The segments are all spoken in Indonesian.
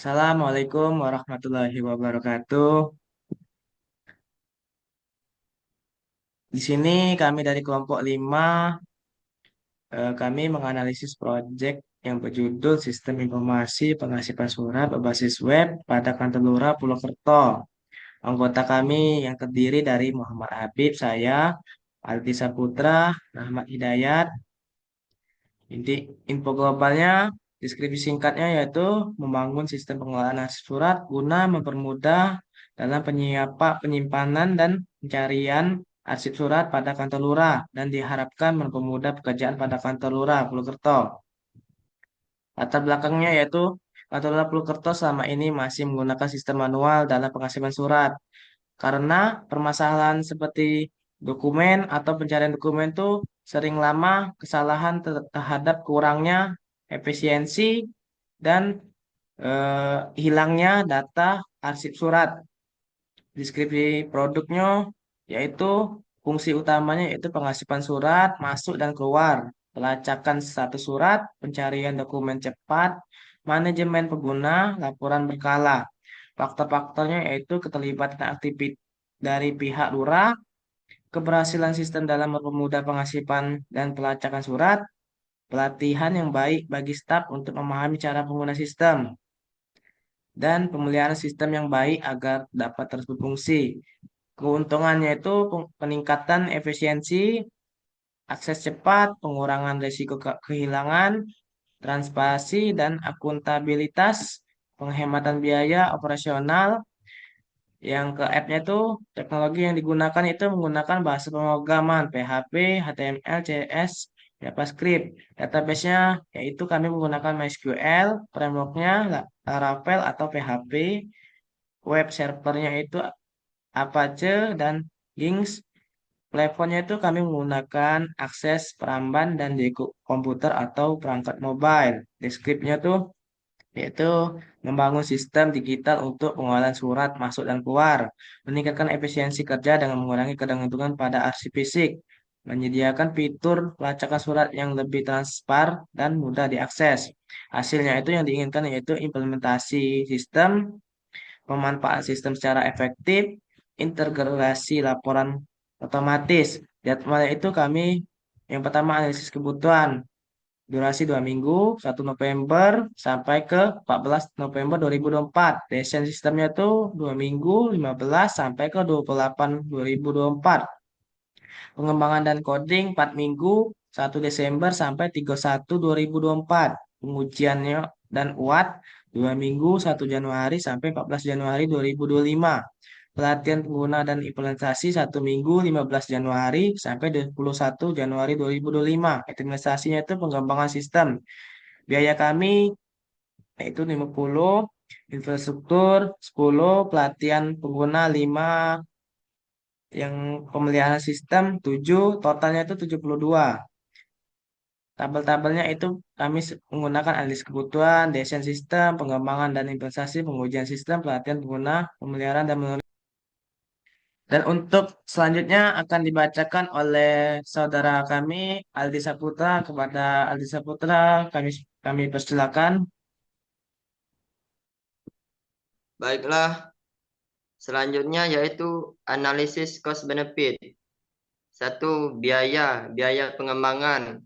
Assalamualaikum warahmatullahi wabarakatuh. Di sini kami dari kelompok 5, kami menganalisis proyek yang berjudul Sistem Informasi Penghasilan Surat berbasis web pada Kantor Lurah Purwokerto. Anggota kami yang terdiri dari Muhammad Habib, saya, Aldi Saputra, Rahmat Hidayat. Inti info globalnya, deskripsi singkatnya yaitu membangun sistem pengelolaan arsip surat guna mempermudah dalam penyimpanan dan pencarian arsip surat pada kantor lurah dan diharapkan mempermudah pekerjaan pada kantor lurah Purwokerto. Latar belakangnya yaitu kantor lurah Purwokerto selama ini masih menggunakan sistem manual dalam pengasihan surat karena permasalahan seperti dokumen atau pencarian dokumen itu sering lama, kesalahan terhadap kurangnya efisiensi dan hilangnya data arsip surat. Deskripsi produknya yaitu fungsi utamanya yaitu pengasipan surat masuk dan keluar, pelacakan status surat, pencarian dokumen cepat, manajemen pengguna, laporan berkala. Faktor-faktornya yaitu keterlibatan aktivitas dari pihak lurah, keberhasilan sistem dalam mempermudah pengasipan dan pelacakan surat, pelatihan yang baik bagi staf untuk memahami cara pengguna sistem, dan pemeliharaan sistem yang baik agar dapat terus berfungsi. Keuntungannya itu peningkatan efisiensi, akses cepat, pengurangan risiko kehilangan, transparansi dan akuntabilitas, penghematan biaya operasional. Yang ke app-nya itu teknologi yang digunakan itu menggunakan bahasa pemrograman PHP, HTML, CSS, JavaScript. Database-nya yaitu kami menggunakan MySQL, framework-nya Laravel atau PHP, web servernya itu Apache dan Gings. Platformnya itu kami menggunakan akses peramban dan di komputer atau perangkat mobile. Deskripsinya tuh yaitu membangun sistem digital untuk pengolahan surat masuk dan keluar, meningkatkan efisiensi kerja dengan mengurangi ketergantungan pada arsip fisik, menyediakan fitur pelacakan surat yang lebih transparan dan mudah diakses. Hasilnya itu yang diinginkan yaitu implementasi sistem, pemanfaatan sistem secara efektif, integrasi laporan otomatis. Jadwalnya itu kami yang pertama analisis kebutuhan, durasi 2 minggu, 1 November sampai ke 14 November 2024. Desain sistemnya itu 2 minggu, 15 sampai ke 28 2024. Pengembangan dan coding 4 minggu, 1 Desember sampai 31 2024. Pengujiannya dan UAT 2 minggu, 1 Januari sampai 14 Januari 2025. Pelatihan pengguna dan implementasi 1 minggu, 15 Januari sampai 21 Januari 2025. Implementasinya itu pengembangan sistem. Biaya kami yaitu 50, infrastruktur 10, pelatihan pengguna 5, yang pemeliharaan sistem 7, totalnya itu 72. Tabel-tabelnya itu kami menggunakan analisis kebutuhan, desain sistem, pengembangan dan implementasi, pengujian sistem, pelatihan pengguna, pemeliharaan dan menulis. Dan untuk selanjutnya akan dibacakan oleh saudara kami Aldi Saputra. Kepada Aldi Saputra kami persilakan. Baiklah, selanjutnya yaitu analisis cost benefit. Satu, biaya pengembangan.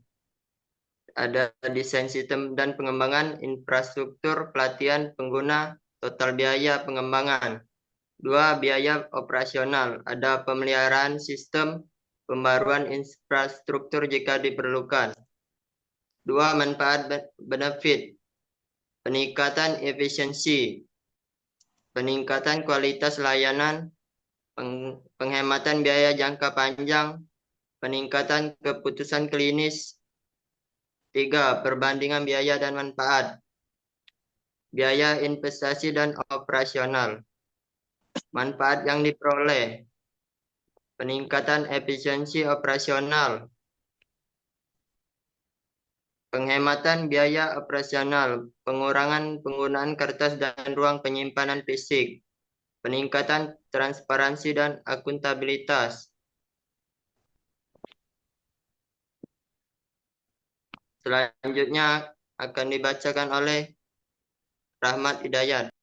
Ada desain sistem dan pengembangan infrastruktur pelatihan pengguna, total biaya pengembangan. Dua, biaya operasional. Ada pemeliharaan sistem, pembaruan infrastruktur jika diperlukan. Dua, manfaat benefit. Peningkatan efisiensi, peningkatan kualitas layanan, penghematan biaya jangka panjang, peningkatan keputusan klinis. Tiga, perbandingan biaya dan manfaat, biaya investasi dan operasional. Manfaat yang diperoleh, peningkatan efisiensi operasional, penghematan biaya operasional, pengurangan penggunaan kertas dan ruang penyimpanan fisik, peningkatan transparansi dan akuntabilitas. Selanjutnya akan dibacakan oleh Rahmat Hidayat.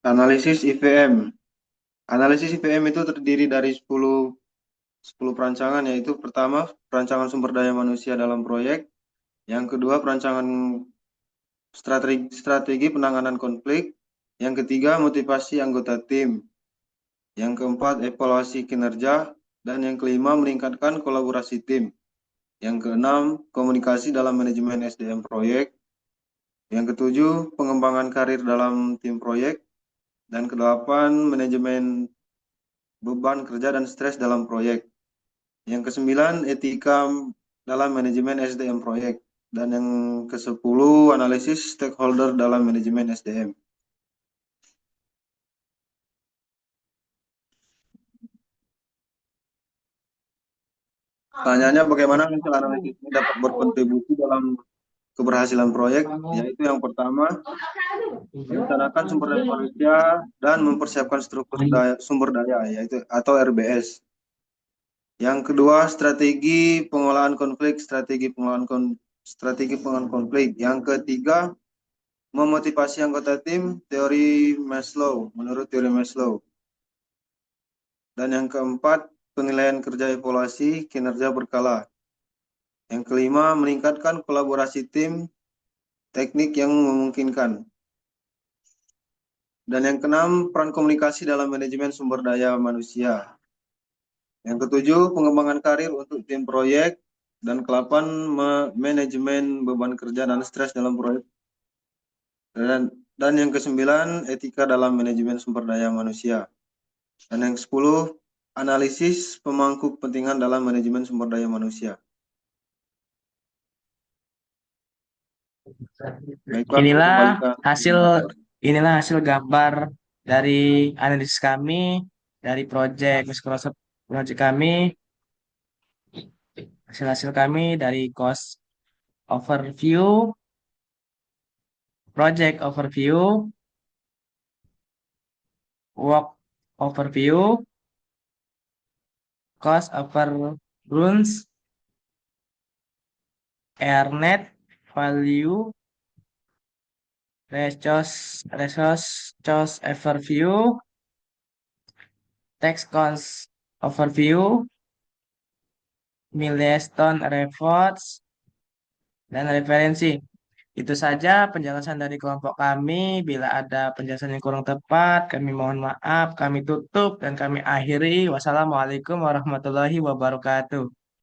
Analisis IVM. Analisis IVM itu terdiri dari 10 perancangan, yaitu pertama, perancangan sumber daya manusia dalam proyek. Yang kedua, perancangan strategi penanganan konflik. Yang ketiga, motivasi anggota tim. Yang keempat, evaluasi kinerja. Dan yang kelima, meningkatkan kolaborasi tim. Yang keenam, komunikasi dalam manajemen SDM proyek. Yang ketujuh, pengembangan karir dalam tim proyek. Dan kedelapan, manajemen beban kerja dan stres dalam proyek. Yang kesembilan, etika dalam manajemen SDM proyek. Dan yang ke-10, analisis stakeholder dalam manajemen SDM. Tanyanya bagaimana hasil analisis ini dapat berkontribusi dalam keberhasilan proyek, yaitu yang pertama, merencanakan sumber daya manusia dan mempersiapkan struktur sumber daya, yaitu atau RBS. Yang kedua, strategi pengolahan konflik, strategi pengolahan konflik. Yang ketiga, memotivasi anggota tim, menurut teori Maslow. Dan yang keempat, penilaian kerja evaluasi kinerja berkala. Yang kelima, meningkatkan kolaborasi tim, teknik yang memungkinkan. Dan yang keenam, peran komunikasi dalam manajemen sumber daya manusia. Yang ketujuh, pengembangan karir untuk tim proyek. Dan ke-8, manajemen beban kerja dan stres dalam proyek. Dan yang ke-9, etika dalam manajemen sumber daya manusia. Dan yang ke-10, analisis pemangku kepentingan dalam manajemen sumber daya manusia. Baiklah, Inilah kembalikan. hasil inilah hasil gambar dari analisis kami dari Microsoft project kami, hasil-hasil kami dari cost overview, project overview, work overview, cost overruns, AirNet value, resource cost overview, text cost overview, milestone reports, dan referensi. Itu saja penjelasan dari kelompok kami. Bila ada penjelasan yang kurang tepat, kami mohon maaf, kami tutup dan kami akhiri. Wassalamualaikum warahmatullahi wabarakatuh.